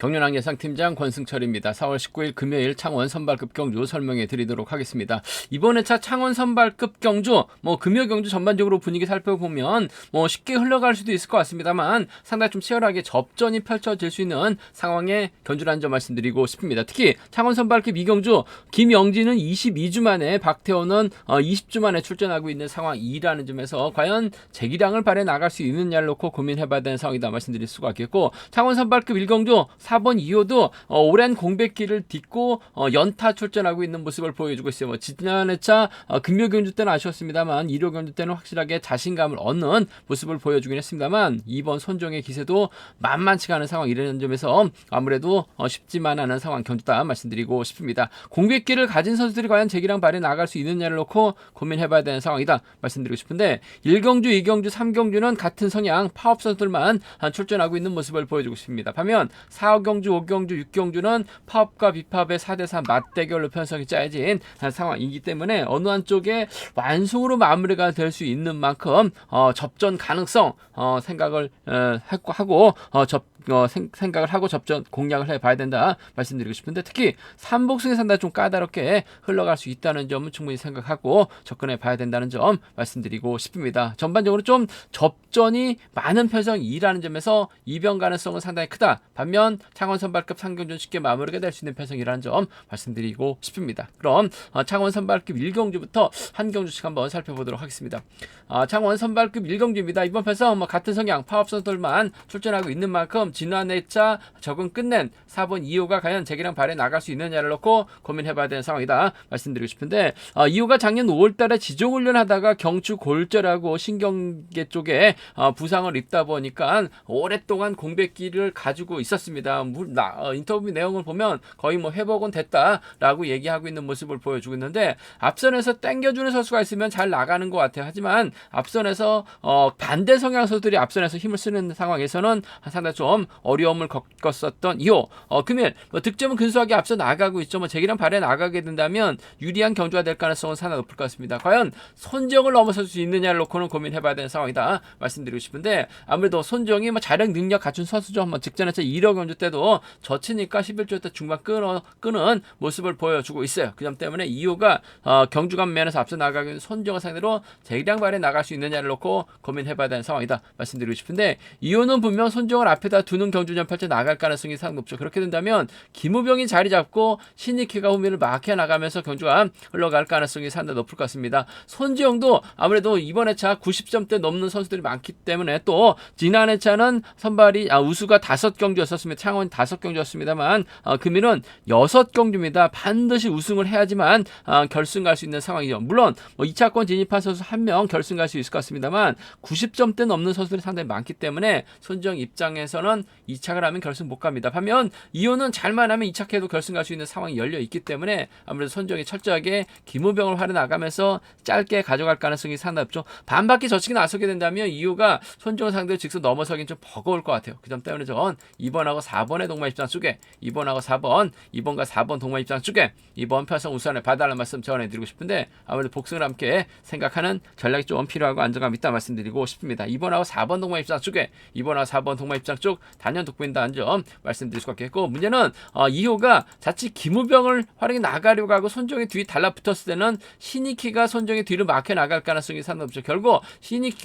경륜왕 예상팀장 권승철입니다. 4월 19일 금요일 창원 선발급 경주 설명해 드리도록 하겠습니다. 이번 회차 창원 선발급 경주, 금요 경주 전반적으로 분위기 살펴보면 쉽게 흘러갈 수도 있을 것 같습니다만 상당히 좀 치열하게 접전이 펼쳐질 수 있는 상황에 견주라는 점 말씀드리고 싶습니다. 특히 창원 선발급 2경주 김영진은 22주 만에, 박태원은 20주 만에 출전하고 있는 상황이라는 점에서 과연 재기량을 발휘해 나갈 수 있느냐를 놓고 고민해봐야 되는 상황이다 말씀드릴 수가 있겠고, 창원 선발급 1경주 4번 2호도 오랜 공백기를 딛고 연타 출전하고 있는 모습을 보여주고 있어요. 지난 회차 금요 경주 때는 아쉬웠습니다만 일요 경주 때는 확실하게 자신감을 얻는 모습을 보여주긴 했습니다만 이번 손정의 기세도 만만치가 않은 상황이라는 점에서 아무래도 쉽지만 않은 상황 경주다 말씀드리고 싶습니다. 공백기를 가진 선수들이 과연 재기량 발휘해 나갈 수 있느냐를 놓고 고민해봐야 되는 상황이다 말씀드리고 싶은데, 1경주, 2경주, 3경주는 같은 성향 파업 선수들만 출전하고 있는 모습을 보여주고 있습니다. 반면 4경주, 5경주, 6경주는 파업과 비파업의 4대4 맞대결로 편성이 짜여진 상황이기 때문에 어느 한쪽에 완승으로 마무리가 될 수 있는 만큼 접전 가능성 생각을 하고 접전 공략을 해봐야 된다 말씀드리고 싶은데, 특히 3복승이 상당히 좀 까다롭게 흘러갈 수 있다는 점은 충분히 생각하고 접근해 봐야 된다는 점 말씀드리고 싶습니다. 전반적으로 좀 접전이 많은 편성이라는 점에서 이변 가능성은 상당히 크다. 반면 창원 선발급 3경주는 쉽게 마무리가 될 수 있는 편성이라는 점 말씀드리고 싶습니다. 그럼 창원 선발급 1경주부터 한 경주씩 한번 살펴보도록 하겠습니다. 창원 선발급 1경주입니다. 이번 편성 같은 성향 파업 선수들만 출전하고 있는 만큼 지난 회차 적응 끝낸 4번 2호가 과연 재기량 발휘해 나갈 수 있느냐를 놓고 고민해봐야 되는 상황이다 말씀드리고 싶은데, 2호가 작년 5월달에 지종훈련 하다가 경추 골절하고 신경계 쪽에 부상을 입다 보니까 오랫동안 공백기를 가지고 있었습니다. 인터뷰 내용을 보면 거의 회복은 됐다라고 얘기하고 있는 모습을 보여주고 있는데, 앞선에서 땡겨주는 선수가 있으면 잘 나가는 것 같아요. 하지만 앞선에서 반대 성향 선수들이 앞선에서 힘을 쓰는 상황에서는 상당히 좀 어려움을 겪었었던 2호. 금일 득점은 근소하게 앞서 나가고 있죠. 재기량 발휘해 나가게 된다면 유리한 경주가 될 가능성은 상당히 높을 것 같습니다. 과연 손정을 넘어설 수 있느냐를 놓고는 고민해봐야 되는 상황이다 말씀드리고 싶은데, 아무래도 손정이 자력 능력 갖춘 선수죠. 직전에서 1호 경주 때도 젖히니까 11조 때 중반 끄는 모습을 보여주고 있어요. 그 점 때문에 2호가 경주감 면에서 앞서 나가고 있는 손정을 상대로 재기량 발휘해 나갈 수 있느냐를 놓고 고민해봐야 되는 상황이다 말씀드리고 싶은데, 2호는 분명 손정을 앞에다 두는 경주전 펼쳐 나갈 가능성이 상당히 높죠. 그렇게 된다면 김우병이 자리 잡고 신익희가 후미를 막혀 나가면서 경주가 흘러갈 가능성이 상당히 높을 것 같습니다. 손지영도 아무래도 이번 회차 90점대 넘는 선수들이 많기 때문에, 또 지난 회차는 선발이 우수가 5경주였었습니다. 창원 5경주였습니다만 금일은 6경주입니다. 반드시 우승을 해야지만 결승 갈 수 있는 상황이죠. 물론 2차권 진입한 선수 1명 결승 갈 수 있을 것 같습니다만 90점대 넘는 선수들이 상당히 많기 때문에 손지영 입장에서는 2착을 하면 결승 못 갑니다. 반면 2호는 잘만 하면 2착해도 결승 갈 수 있는 상황이 열려 있기 때문에 아무래도 손정이 철저하게 김우병을 활용 나가면서 짧게 가져갈 가능성이 상당히 높죠. 반바퀴 젖히기 나서게 된다면 2호가 손정을 상대로 직선 넘어서긴 좀 버거울 것 같아요. 그 점 때문에 전 2번하고 4번의 동반 입장 쪽에 2번하고 4번, 2번과 4번 동반 입장 쪽에 이번 편성 우선에 봐달라는 말씀 전해드리고 싶은데, 아무래도 복승을 함께 생각하는 전략이 좀 필요하고 안정감 있다 말씀드리고 싶습니다. 2번하고 4번 동반 입장 쪽에 2번하고 4번 동반 입장 쪽 단연 돋보인다는 점 말씀드릴 수가 있겠고, 문제는 2호가 자칫 김우병을 활용해 나가려고 하고 손정의 뒤에 달라붙었을 때는 신익희가 손정의 뒤를 막혀 나갈 가능성이 상당히 높죠. 결국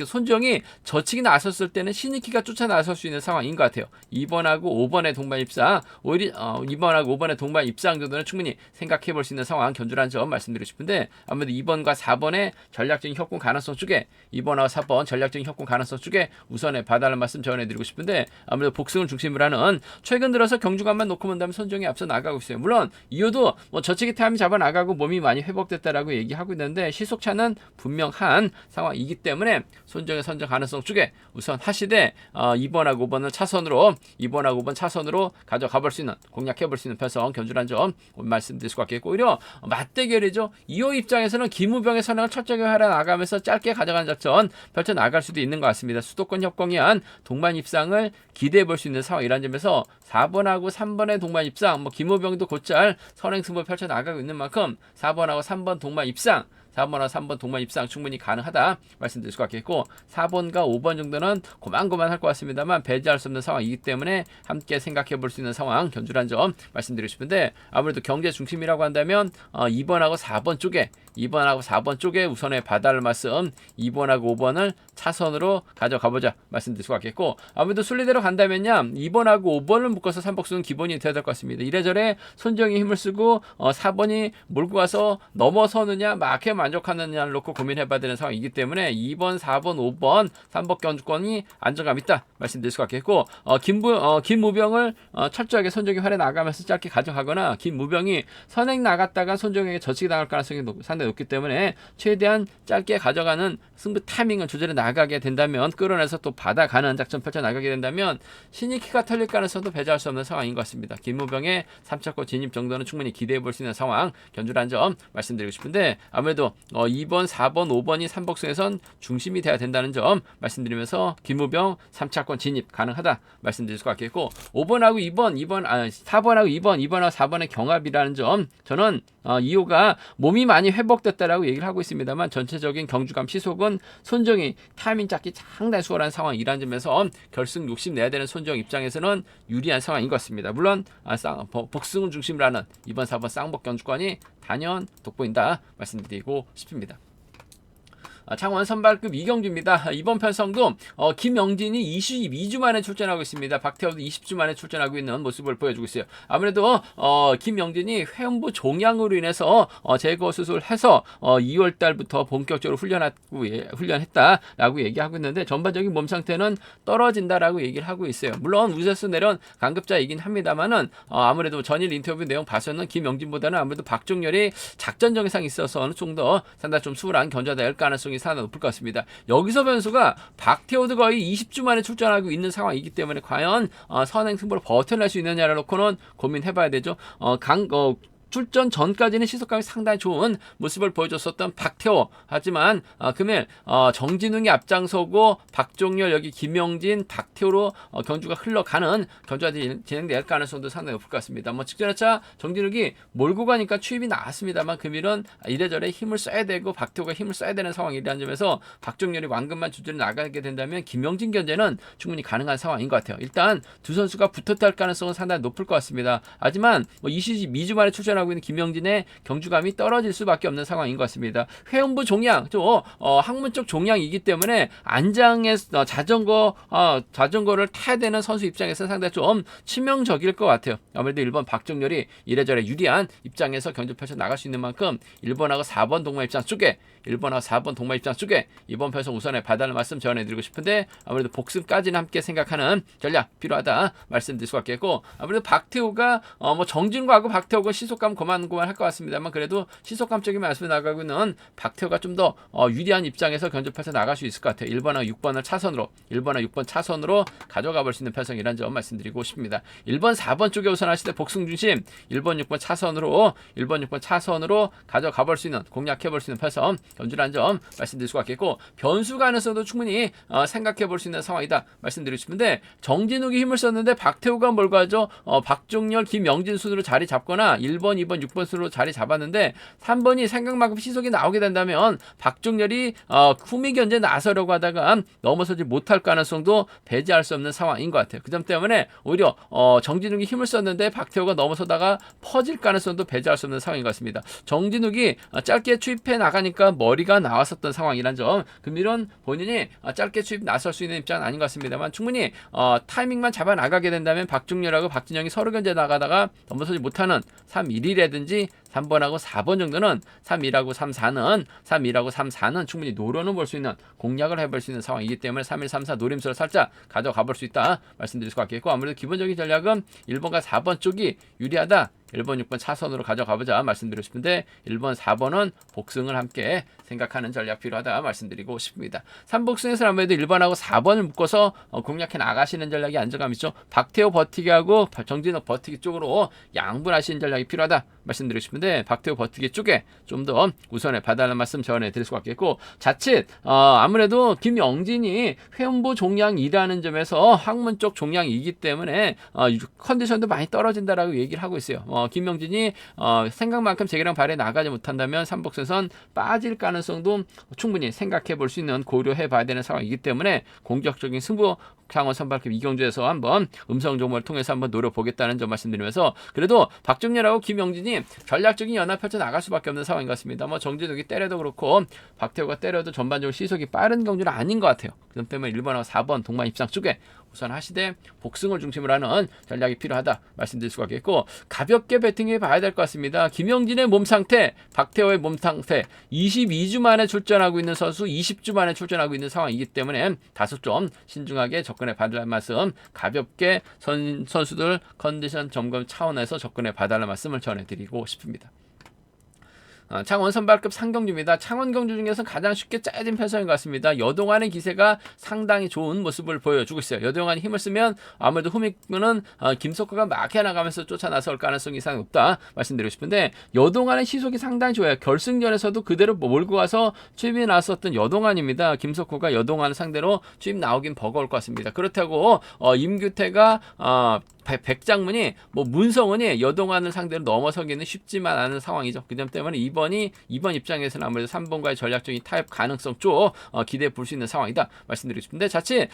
손정이 젖히기 나섰을 때는 신익희가 쫓아 나설 수 있는 상황인 것 같아요. 2번하고 5번의 동반 입상, 오히려 2번하고 5번의 동반 입상 정도는 충분히 생각해 볼 수 있는 상황 견주라는 점 말씀드리고 싶은데, 아무래도 2번과 4번의 전략적인 협공 가능성 쪽에 2번하고 4번 전략적인 협공 가능성 쪽에 우선에 봐달라는 말씀 전해드리고 싶은데, 아무래도 복승을 중심으로 하는 최근 들어서 경주감만 놓고 본다면 손정이 앞서 나가고 있어요. 물론 2호도 저치기 타임이 잡아 나가고 몸이 많이 회복됐다라고 얘기하고 있는데 시속차는 분명한 상황이기 때문에 손정의 선정 가능성 쪽에 우선 하시되 2번하고 5번을 차선으로 2번하고 5번 차선으로 가져가 볼 수 있는, 공략해 볼 수 있는 편성 견주란 점 말씀드릴 수가 있겠고, 오히려 맞대결이죠. 2호 입장에서는 김우병의 선행을 철저하게 하려 나가면서 짧게 가져가는 작전 펼쳐 나갈 수도 있는 것 같습니다. 수도권 협공위한 동반 입상을 기대해 볼 수 있는 상황이라는 점에서 4번하고 3번의 동반 입상, 김우병도 곧잘 선행 승부 펼쳐 나가고 있는 만큼 4번하고 3번 동반 입상 4번하고 3번 동반 입상 충분히 가능하다 말씀드릴 수가 있겠고 4번과 5번 정도는 고만고만 할 것 같습니다만 배제할 수 없는 상황이기 때문에 함께 생각해 볼 수 있는 상황 견주란 점 말씀드리고 싶은데 아무래도 경제 중심이라고 한다면 2번하고 4번 쪽에 2번하고 4번 쪽에 우선에 봐달라는 말씀 2번하고 5번을 차선으로 가져가보자 말씀드릴 수가 있겠고 아무래도 순리대로 간다면요 2번하고 5번을 묶어서 3복수는 기본이 되어야 될 것 같습니다. 이래저래 손정이 힘을 쓰고 4번이 몰고 가서 넘어서느냐 막해 만족하느냐를 놓고 고민해봐야 되는 상황이기 때문에 2번, 4번, 5번 3번 견주권이 안정감 있다 말씀드릴 수가 있겠고 김무병을 철저하게 손정이 활에 나가면서 짧게 가져가거나 김무병이 선행 나갔다가 손정에게 저치기 당할 가능성이 상당히 높기 때문에 최대한 짧게 가져가는 승부 타이밍을 조절해 나가게 된다면 끌어내서 또 받아가는 작전 펼쳐 나가게 된다면 신이키가 털릴 가능성도 배제할 수 없는 상황인 것 같습니다. 김무병의 3차권 진입 정도는 충분히 기대해 볼 수 있는 상황 견주라는 점 말씀드리고 싶은데 아무래도 2번, 4번, 5번이 3복승에선 중심이 돼야 된다는 점 말씀드리면서 김무병 3차권 진입 가능하다 말씀드릴 수가 있겠고 5번하고 4번하고 2번하고 4번의 경합이라는 점 저는 이호가 몸이 많이 회복됐다라고 얘기를 하고 있습니다만 전체적인 경주감 시속은 손정이 타이밍 잡기 상당히 수월한 상황이라는 점에서 결승 욕심내야 되는 손정 입장에서는 유리한 상황인 것 같습니다. 물론 복승을 중심으로 하는 2번, 4번 쌍복 경주권이 단연 돋보인다 말씀드리고 싶습니다. 창원 선발급 이경주입니다. 이번 편성도 김영진이 22주 만에 출전하고 있습니다. 박태호도 20주 만에 출전하고 있는 모습을 보여주고 있어요. 아무래도 김영진이 회음부 종양으로 인해서 제거 수술해서 2월 달부터 본격적으로 훈련했다라고 얘기하고 있는데 전반적인 몸 상태는 떨어진다라고 얘기를 하고 있어요. 물론 우세수 내려온 강급자이긴 합니다만은 아무래도 전일 인터뷰 내용 봐서는 김영진보다는 아무래도 박종렬이 작전 정상이 있어서 어느 정도 상당히 좀 수월한 견제가 될 가능성이 상당히 높을 것 같습니다. 여기서 변수가 박태호도 거의 20주 만에 출전하고 있는 상황이기 때문에 과연 선행 승부를 버텨낼 수 있느냐를 놓고는 고민해봐야 되죠. 출전 전까지는 시속감이 상당히 좋은 모습을 보여줬었던 박태호 하지만 금일 정진웅이 앞장서고 박종렬 여기 김영진 박태호로 경주가 흘러가는 경주가 진행될 가능성도 상당히 높을 것 같습니다. 직전회차 정진욱이 몰고 가니까 추입이 나왔습니다만 금일은 이래저래 힘을 써야 되고 박태호가 힘을 써야 되는 상황이라는 점에서 박종렬이 완급만 주저리 나가게 된다면 김영진 견제는 충분히 가능한 상황인 것 같아요. 일단 두 선수가 붙었다 할 가능성은 상당히 높을 것 같습니다. 하지만 22주 만에 출전하고 있는 김영진의 경주감이 떨어질 수밖에 없는 상황인 것 같습니다. 회음부 종양, 항문 쪽 종양이기 때문에 안장에 자전거를 타야 되는 선수 입장에서 상당히 좀 치명적일 것 같아요. 아무래도 1번 박종렬이 이래저래 유리한 입장에서 경주 펼쳐 나갈 수 있는 만큼 1번하고 4번 동반 입장 쪽에 1번하고 4번 동반 입장 쪽에 이번 편성 우선에 봐달라는 말씀 전해드리고 싶은데 아무래도 복승까지는 함께 생각하는 전략 필요하다 말씀드릴 수가 있겠고 아무래도 박태호가 정진과하고 박태호가 시속감 고만고만 할 것 같습니다만 그래도 시속감적인 말씀이 나가고 있는 박태호가 좀 더 유리한 입장에서 견접해서 나갈 수 있을 것 같아요. 1번하고 6번을 차선으로 1번하고 6번 차선으로 가져가 볼 수 있는 편성이라는 점 말씀드리고 싶습니다. 1번 4번 쪽에 우선 하실 때 복승 중심 1번 6번 차선으로 가져가 볼 수 있는 공략해 볼 수 있는 편성 견주라는 점 말씀드릴 수가 있겠고 변수 가능성도 충분히 생각해 볼 수 있는 상황이다 말씀드리고 싶은데 정진욱이 힘을 썼는데 박태호가 뭘 가죠? 박종렬 김영진 순으로 자리 잡거나 1번 2번 6번 순으로 자리 잡았는데 3번이 생각만큼 시속이 나오게 된다면 박종렬이 후미 견제 나서려고 하다가 넘어서지 못할 가능성도 배제할 수 없는 상황인 것 같아요. 그 점 때문에 오히려 정진욱이 힘을 썼는데 박태호가 넘어서다가 퍼질 가능성도 배제할 수 없는 상황인 것 같습니다. 정진욱이 짧게 추입해 나가니까 머리가 나왔었던 상황이란 점 금일은 본인이 짧게 추입 나설 수 있는 입장은 아닌 것 같습니다만 충분히 타이밍만 잡아 나가게 된다면 박종렬하고 박진영이 서로 견제 나가다가 넘어서지 못하는 3-1이라든지 3번하고 4번 정도는 3-1하고 3-4는 충분히 노려는 볼 수 있는 공략을 해볼 수 있는 상황이기 때문에 3-1, 3-4 노림수를 살짝 가져가 볼 수 있다 말씀드릴 수가 있겠고 아무래도 기본적인 전략은 1번과 4번 쪽이 유리하다 1번, 6번 차선으로 가져가보자 말씀드리고 싶은데 1번, 4번은 복승을 함께 생각하는 전략 필요하다 말씀드리고 싶습니다. 3복승에서 아무래도 1번하고 4번을 묶어서 공략해 나가시는 전략이 안정감 있죠. 박태호 버티기 하고 정진욱 버티기 쪽으로 양분하시는 전략이 필요하다 말씀드리고 싶은데 박태호 버티기 쪽에 좀 더 우선에 봐달라는 말씀 전해드릴 수가 있겠고, 자칫 아무래도 김영진이 회원부 종양이라는 점에서 학문 쪽 종양이기 때문에 컨디션도 많이 떨어진다라고 얘기를 하고 있어요. 김영진이 생각만큼 제기랑 발에 나가지 못한다면 삼복승선 빠질 가능성도 충분히 생각해 볼 수 있는, 고려해 봐야 되는 상황이기 때문에 공격적인 승부 강원 선발급 이경주에서 한번 음성 정보를 통해서 한번 노려보겠다는 점 말씀드리면서, 그래도 박정렬하고 김영진이 전략적인 연합 펼쳐 나갈 수밖에 없는 상황인 것 같습니다. 정진욱이 때려도 그렇고 박태호가 때려도 전반적으로 시속이 빠른 경주는 아닌 것 같아요. 그 때문에 1번하고 4번 동반 입상 쪽에 우선 하시되 복승을 중심으로 하는 전략이 필요하다 말씀드릴 수가 있겠고, 가볍게 배팅해 봐야 될 것 같습니다. 김영진의 몸 상태, 박태호의 몸 상태, 22주 만에 출전하고 있는 선수, 20주 만에 출전하고 있는 상황이기 때문에 다소 좀 신중하게 접근해 봐달라는 말씀, 가볍게 선수들 컨디션 점검 차원에서 접근해 봐달라는 말씀을 전해드리고 싶습니다. 창원 선발급 상경주입니다. 창원 경주 중에서 가장 쉽게 짜여진 편성인 것 같습니다. 여동안의 기세가 상당히 좋은 모습을 보여주고 있어요. 여동안이 힘을 쓰면 아무래도 후미꾼은 김석호가 막혀 나가면서 쫓아 나설 가능성이 이상 높다 말씀드리고 싶은데, 여동안의 시속이 상당히 좋아요. 결승전에서도 그대로 몰고 가서 추임이 나왔었던 여동안입니다. 김석호가 여동안 상대로 추임 나오긴 버거울 것 같습니다. 그렇다고 임규태가 백장문이 문성은이 여동안을 상대로 넘어서기는 쉽지만 않은 상황이죠. 그 점 때문에 이번 입장에서는 아무래도 3번과의 전략적인 타협 가능성 쪽 기대해 볼 수 있는 상황이다 말씀드리고 싶은데, 자칫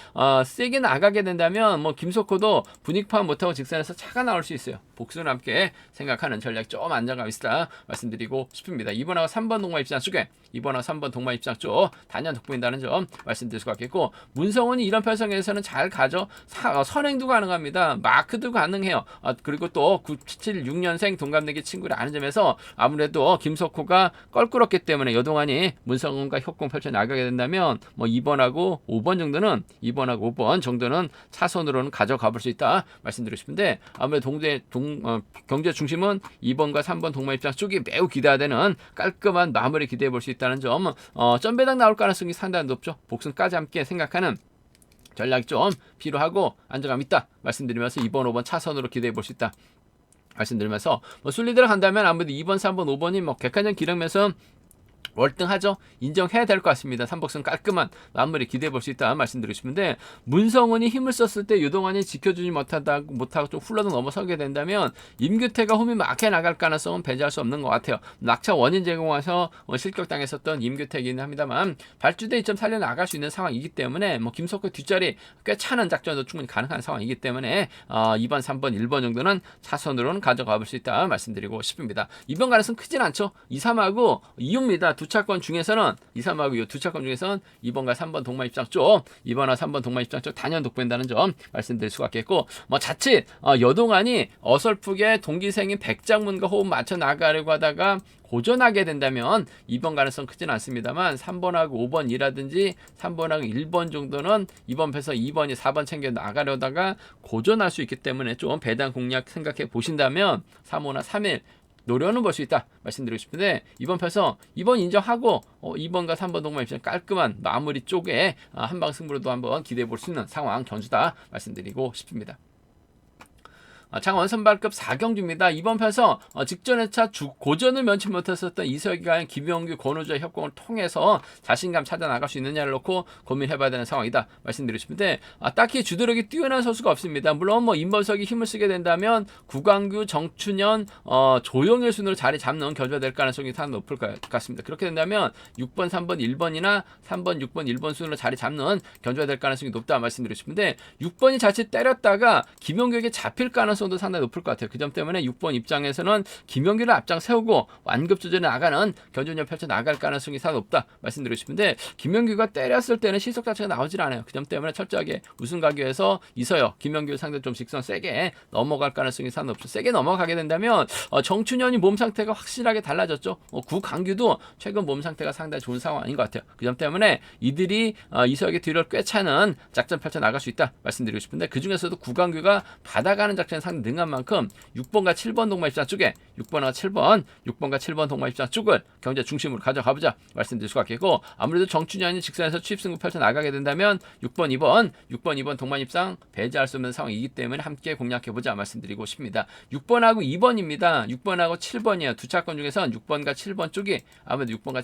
세게 나가게 된다면 김석호도 분위기 파악 못하고 직선에서 차가 나올 수 있어요. 복수는 함께 생각하는 전략이 좀 안정감 있다 말씀드리고 싶습니다. 2번하고 3번 동마 입장 쪽에 2번하고 3번 동마 입장 쪽 단연 돋보인다는 점 말씀드릴 수가 있겠고, 문성은이 이런 편성에서는 잘 가죠. 선행도 가능합니다. 마크도 가능해요. 그리고 또 976년생 동갑내기 친구라는 점에서 아무래도 김석호가 껄끄럽기 때문에 여동안이 문성은과 협공 펼쳐 나가게 된다면 2번하고 5번 정도는 차선으로는 가져가 볼 수 있다 말씀드리고 싶은데, 아무래도 경제 중심은 2번과 3번 동마 입장 쪽이 매우 기대되는 깔끔한 마무리 기대해 볼 수 있다는 점, 점배당 나올 가능성이 상당히 높죠. 복승까지 함께 생각하는 전략이 좀 필요하고 안정감 있다 말씀드리면서 2번, 5번 차선으로 기대해 볼 수 있다 말씀드리면서, 순리대로 간다면 아무래도 2번, 3번, 5번이 객관적 기록면서 월등하죠. 인정해야 될 것 같습니다. 삼복승 깔끔한 마무리 기대해 볼 수 있다 말씀드리고 싶은데, 문성은이 힘을 썼을 때 유동환이 지켜주지 못하고 좀 흘러도 넘어서게 된다면 임규태가 홈이 막혀 나갈 가능성은 배제할 수 없는 것 같아요. 낙차 원인 제공해서 실격당했었던 임규태이긴 합니다만 발주대 2점 살려 나갈 수 있는 상황이기 때문에 김석호 뒷자리 꽤 차는 작전도 충분히 가능한 상황이기 때문에 2번, 3번, 1번 정도는 차선으로는 가져가 볼 수 있다 말씀드리고 싶습니다. 2번 가능성 크진 않죠. 2, 3하고 2호입니다. 두 차권 중에서는 2, 3하고 이 두 차권 중에서는 2번과 3번 동마 입장 쪽, 2번과 3번 동마 입장 쪽 단연 돋보인다는 점 말씀드릴 수가 있겠고, 자칫 여동안이 어설프게 동기생인 백장문과 호흡 맞춰 나가려고 하다가 고전하게 된다면 2번 가능성 크진 않습니다만 3번하고 5번이라든지 3번하고 1번 정도는 2번 패서 2번이 4번 챙겨 나가려다가 고전할 수 있기 때문에 좀 배당 공략 생각해 보신다면 3호나 3일 노려는 볼 수 있다 말씀드리고 싶은데, 이번 편성 2번 인정하고 2번과 3번 동반 입장 깔끔한 마무리 쪽에 한방 승부로도 한번 기대해 볼 수 있는 상황 견주다 말씀드리고 싶습니다. 창원 선발급 4경주입니다. 이번 편성 직전 회차 고전을 면치 못했었던 이석이가 김영규, 권우주의 협공을 통해서 자신감 찾아 나갈 수 있느냐를 놓고 고민해봐야 되는 상황이다 말씀드리고 싶은데, 딱히 주도력이 뛰어난 선수가 없습니다. 물론 임범석이 힘을 쓰게 된다면 구광규, 정춘현, 조영일 순으로 자리 잡는 견주가 될 가능성이 상당히 높을 것 같습니다. 그렇게 된다면 6번, 3번, 1번이나 3번, 6번, 1번 순으로 자리 잡는 견주가 될 가능성이 높다 말씀드리고 싶은데, 6번이 자칫 때렸다가 김영규에게 잡힐 가능성도 상당히 높을 것 같아요. 그 점 때문에 6번 입장에서는 김영규를 앞장 세우고 완급 조절에 나가는 견주를 펼쳐 나갈 가능성이 상당히 높다 말씀드리고 싶은데, 김영규가 때렸을 때는 시속 자체가 나오질 않아요. 그 점 때문에 철저하게 우승 가격에서 이서혁, 김영규 상대 좀 직선 세게 넘어갈 가능성이 상당히 높죠. 세게 넘어가게 된다면 정춘현이 몸 상태가 확실하게 달라졌죠. 구강규도 최근 몸 상태가 상당히 좋은 상황인 것 같아요. 그 점 때문에 이들이 이서혁의 뒤를 꽤 차는 작전 펼쳐 나갈 수 있다 말씀드리고 싶은데, 그 중에서도 구강규가 받아가는 작전이 상당히 능한 만큼 6번과 7번 동반 입장 쪽에 6번과 7번 동반 입장 쪽을 경제 중심으로 가져가보자 말씀드릴 수가 있겠고, 아무래도 정춘현이 직선에서 추입승부 펼쳐 나가게 된다면 6번, 2번 동반 입장 배제할 수 없는 상황이기 때문에 함께 공략해보자 말씀드리고 싶습니다. 6번하고 2번입니다. 6번하고 7번이에요. 두 차권 중에선 6번과 7번 쪽이 아무래도 6번과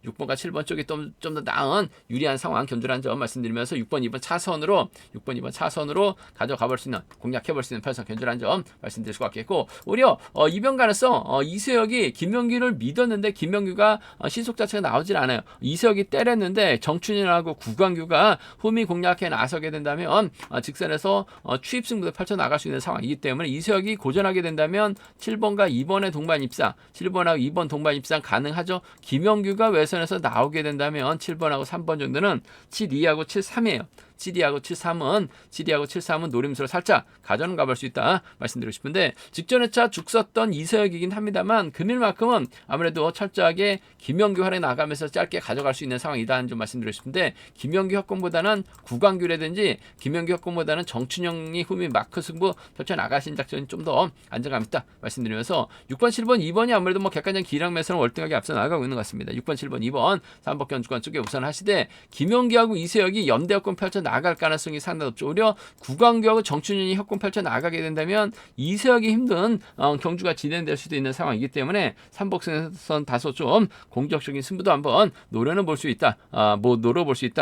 7번 쪽이 좀 더 나은 유리한 상황 견주라는 점 말씀드리면서 6번, 2번 차선으로 가져가볼 수 있는, 공략해볼 수 있는 편성 견주라는 점 말씀드릴 수가 있겠고, 오히려 이변 가능성 이세혁이 김명규를 믿었는데 김명규가 시속 자체가 나오질 않아요. 이세혁이 때렸는데 정춘현하고 구광규가 흠이 공략해 나서게 된다면 직선에서 추입승부도 펼쳐나갈 수 있는 상황이기 때문에 이세혁이 고전하게 된다면 7번과 2번의 동반 입상, 7번하고 2번 동반 입상 가능하죠. 김명규가 외선에서 나오게 된다면 7번하고 3번 정도는 7-2하고 7-3이에요. 7-2하고 7-3은 노림수로 살짝 가져는 가볼 수 있다 말씀드리고 싶은데, 직전에 차 죽 썼던 이세혁이긴 합니다만 금일만큼은 아무래도 철저하게 김명규 활에 나가면서 짧게 가져갈 수 있는 상황이다는 좀 말씀드리고 싶은데, 김명규 협공보다는 구광규라든지 김명규 협공보다는 정춘영이 흠이 마크 승부 펼쳐 나가신 작전이 좀 더 안정감 있다 말씀드리면서 6번, 7번, 2번이 아무래도 객관적 기량 매설은 월등하게 앞서 나가고 있는 것 같습니다. 6번, 7번, 2번 3번 견주권 쪽에 우선 하시되, 김명규하고 이세혁이 연대 협공 펼쳐 나갈 가능성이 상당히 높죠. 오히려 구광규하고 정춘현이 협공 펼쳐 나가게 된다면 이세혁이 힘든 경주가 진행될 수도 있는 상황이기 때문에 삼복선에선 다소 좀 공격적인 승부도 한번 노려볼 수 있다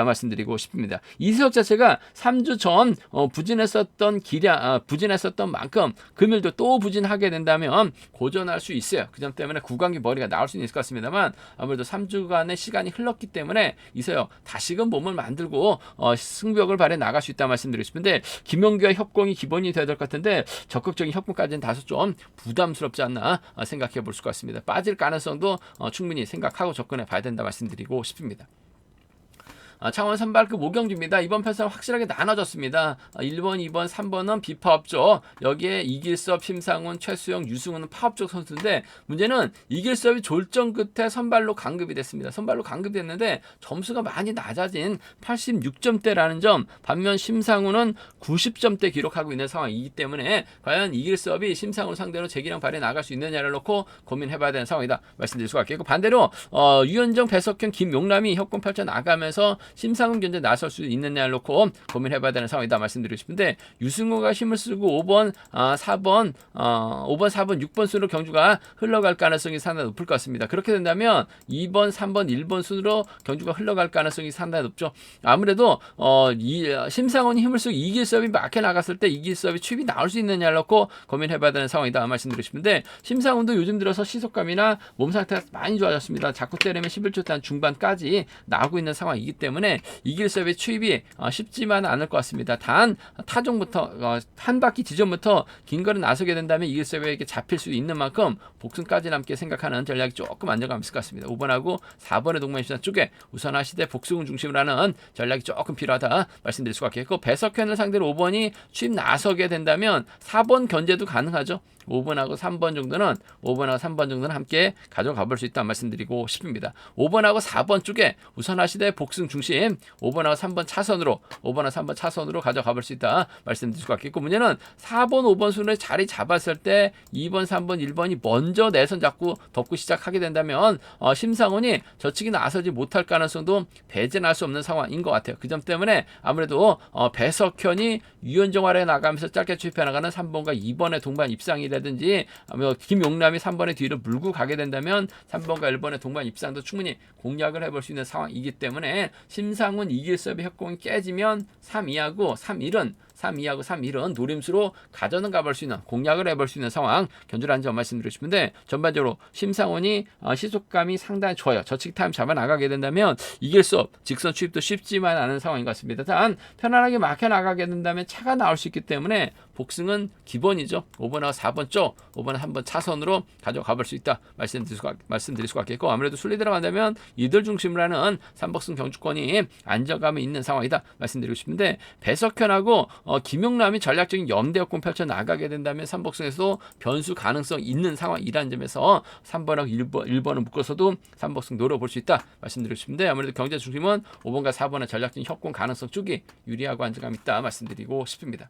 말씀드리고 싶습니다. 이세혁 자체가 3주 전 부진했었던 만큼 금일도 또 부진하게 된다면 고전할 수 있어요. 그 점 때문에 구광규 머리가 나올 수는 있을 것 같습니다만, 아무래도 3주간의 시간이 흘렀기 때문에 이세혁 다시금 몸을 만들고 승부욕을 발휘해 나갈 수 있다 말씀드리고 싶은데, 김명규와 협공이 기본이 되어야 될 것 같은데 적극적인 협공까지는 다소 좀 부담스럽지 않나 생각해 볼 수가 있습니다. 빠질 가능성도 충분히 생각하고 접근해 봐야 된다 말씀드리고 싶습니다. 창원 선발급 5경주입니다. 이번 편성 확실하게 나눠졌습니다. 1번, 2번, 3번은 비파업적, 여기에 이길섭, 심상훈, 최수영, 유승훈은 파업적 선수인데, 문제는 이길섭이 졸전 끝에 선발로 강급이 됐습니다. 선발로 강급이 됐는데 점수가 많이 낮아진 86점대라는 점, 반면 심상훈은 90점대 기록하고 있는 상황이기 때문에 과연 이길섭이 심상훈 상대로 재기량 발휘해 나갈 수 있느냐를 놓고 고민해봐야 되는 상황이다 말씀드릴 수가 있겠고, 반대로 유현정, 배석현, 김용남이 협공 펼쳐 나가면서 심상훈 견제 나설 수 있느냐를 놓고 고민해봐야 되는 상황이다 말씀드리고 싶은데, 유승호가 힘을 쓰고 5번, 4번, 6번 순으로 경주가 흘러갈 가능성이 상당히 높을 것 같습니다. 그렇게 된다면 2번, 3번, 1번 순으로 경주가 흘러갈 가능성이 상당히 높죠. 아무래도 심상훈이 힘을 쓰고 이길섭이 막혀 나갔을 때 이길섭이 추입이 나올 수 있느냐를 놓고 고민해봐야 되는 상황이다 말씀드리고 싶은데, 심상훈도 요즘 들어서 시속감이나 몸 상태가 많이 좋아졌습니다. 자꾸 때리면 11초 단 중반까지 나오고 있는 상황이기 때문에 이길섭의 추입이 쉽지만은 않을 것 같습니다. 단 타종부터 한 바퀴 지점부터 긴 거를 나서게 된다면 이길섭에게 잡힐 수 있는 만큼 복승까지 남게 생각하는 전략이 조금 안정감 있을 것 같습니다. 5번하고 4번의 동반입상 쪽에 우선 하시되 복승을 중심으로 하는 전략이 조금 필요하다 말씀드릴 수가 있겠고, 배석현을 상대로 5번이 추입 나서게 된다면 4번 견제도 가능하죠. 5번하고 3번 정도는 함께 가져가 볼 수 있다 말씀드리고 싶습니다. 5번하고 4번 쪽에 우선 하시되 복승 중심 5번하고 3번 차선으로 가져가 볼 수 있다 말씀드릴 수가 있겠고, 문제는 4번, 5번 순에 자리 잡았을 때 2번, 3번, 1번이 먼저 내선 잡고 덮고 시작하게 된다면 심상훈이 저측이 나서지 못할 가능성도 배제할 수 없는 상황인 것 같아요. 그 점 때문에 아무래도 배석현이 유현정 아래 나가면서 짧게 추입해 나가는 3번과 2번의 동반 입상이라든지, 김용남이 3번의 뒤로 물고 가게 된다면 3번과 1번의 동반 입상도 충분히 공략을 해볼 수 있는 상황이기 때문에, 심상훈, 이길섭의 협공이 깨지면 3-2하고 3-1은 노림수로 가져는 가볼 수 있는, 공략을 해볼 수 있는 상황 견주라는 점 말씀드리고 싶은데, 전반적으로 심상훈이 시속감이 상당히 좋아요. 저측 타임 잡아 나가게 된다면 이길섭 직선 추입도 쉽지만 않은 상황인 것 같습니다. 단 편안하게 막혀 나가게 된다면 차가 나올 수 있기 때문에 복승은 기본이죠. 5번하고 4번 쪽, 5번 3번 차선으로 가져가 볼 수 있다 말씀드릴 수가 있겠고, 아무래도 순리 들어간다면 이들 중심으로 하는 3복승 경주권이 안정감이 있는 상황이다 말씀드리고 싶은데, 배석현하고 김용남이 전략적인 연대협공 펼쳐 나가게 된다면 3복승에서도 변수 가능성 있는 상황이라는 점에서 3번하고 1번을 묶어서도 3복승 노려볼 수 있다 말씀드리고 싶은데, 아무래도 경제 중심은 5번과 4번의 전략적인 협공 가능성 쪽이 유리하고 안정감 있다 말씀드리고 싶습니다.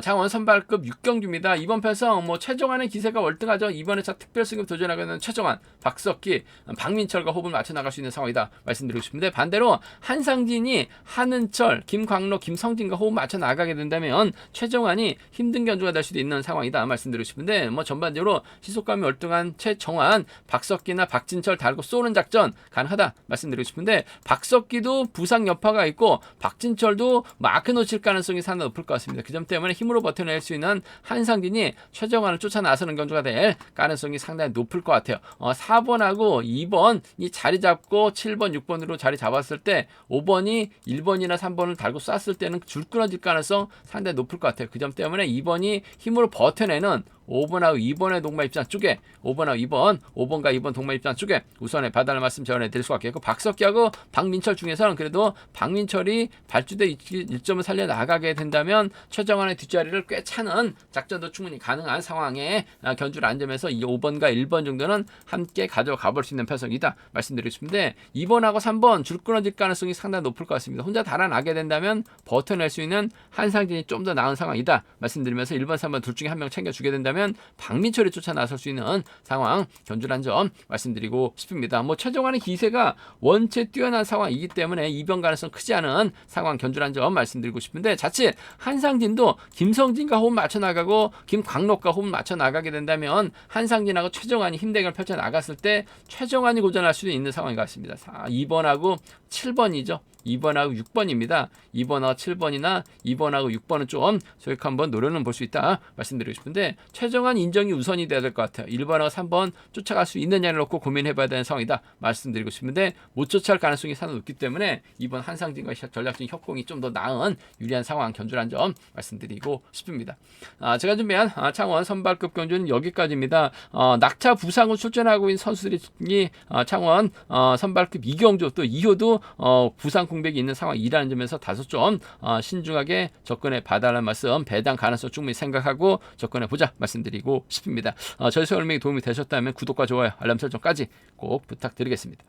창원 선발급 6경주입니다. 이번 편성 최정환의 기세가 월등하죠. 이번에 특별 승급 도전하고 있는 최정환, 박석기, 박민철과 호흡을 맞춰 나갈 수 있는 상황이다 말씀드리고 싶은데, 반대로 한상진이 한은철, 김광록, 김성진과 호흡 맞춰 나가게 된다면 최정환이 힘든 견주가 될 수도 있는 상황이다 말씀드리고 싶은데, 전반적으로 시속감이 월등한 최정환, 박석기나 박진철 달고 쏘는 작전 가능하다 말씀드리고 싶은데, 박석기도 부상 여파가 있고 박진철도 마크 놓칠 가능성이 상당히 높을 것 같습니다. 그 점 때문에 힘으로 버텨낼 수 있는 한상진이 최정환을 쫓아 나서는 경주가 될 가능성이 상당히 높을 것 같아요. 4번하고 2번이 자리 잡고 7번, 6번으로 자리 잡았을 때 5번이 1번이나 3번을 달고 쐈을 때는 줄 끊어질 가능성 상당히 높을 것 같아요. 그 점 때문에 2번이 힘으로 버텨내는 5번하고 2번의 동마 입장 쪽에, 5번하고 2번, 5번과 2번 동마 입장 쪽에 우선에 봐달라는 말씀 전해드릴 수가 있겠고, 박석기하고 박민철 중에서는 그래도 박민철이 발주대 1점을 살려 나가게 된다면 최정환의 뒷자리를 꽤 차는 작전도 충분히 가능한 상황에 견주를 안점해서 이 5번과 1번 정도는 함께 가져가 볼 수 있는 편성이다 말씀드리고 싶은데, 2번하고 3번 줄 끊어질 가능성이 상당히 높을 것 같습니다. 혼자 달아나게 된다면 버텨낼 수 있는 한상진이 좀 더 나은 상황이다 말씀드리면서, 1번, 3번 둘 중에 한 명 챙겨주게 된다면 박민철이 쫓아 나설 수 있는 상황 견주란 점 말씀드리고 싶습니다. 최정환의 기세가 원체 뛰어난 상황이기 때문에 이변 가능성 크지 않은 상황 견주란 점 말씀드리고 싶은데, 자칫 한상진도 김성진과 호흡 맞춰 나가고 김광록과 호흡 맞춰 나가게 된다면 한상진하고 최정환이 힘대결 펼쳐 나갔을 때 최정환이 고전할 수도 있는 상황인 것 같습니다. 2번하고 7번이죠. 2번하고 6번입니다. 2번하고 7번이나 2번하고 6번은 좀 저희가 한번 노려는 볼 수 있다 말씀드리고 싶은데, 최정환 인정이 우선이 돼야 될 것 같아요. 1번하고 3번 쫓아갈 수 있느냐를 놓고 고민해봐야 되는 상황이다 말씀드리고 싶은데, 못 쫓아갈 가능성이 상당히 높기 때문에 이번 한상진과 전략적인 협공이 좀 더 나은 유리한 상황 견주란 점 말씀드리고 싶습니다. 제가 준비한 창원 선발급 경주는 여기까지입니다. 낙차 부상으로 출전하고 있는 선수들이 창원 선발급 2경주 또 2호도 부상 공백이 있는 상황이라는 점에서 다소 좀 신중하게 접근해 봐달라는 말씀, 배당 가능성 충분히 생각하고 접근해 보자 말씀드리고 싶습니다. 저희 설명이 도움이 되셨다면 구독과 좋아요, 알람 설정까지 꼭 부탁드리겠습니다.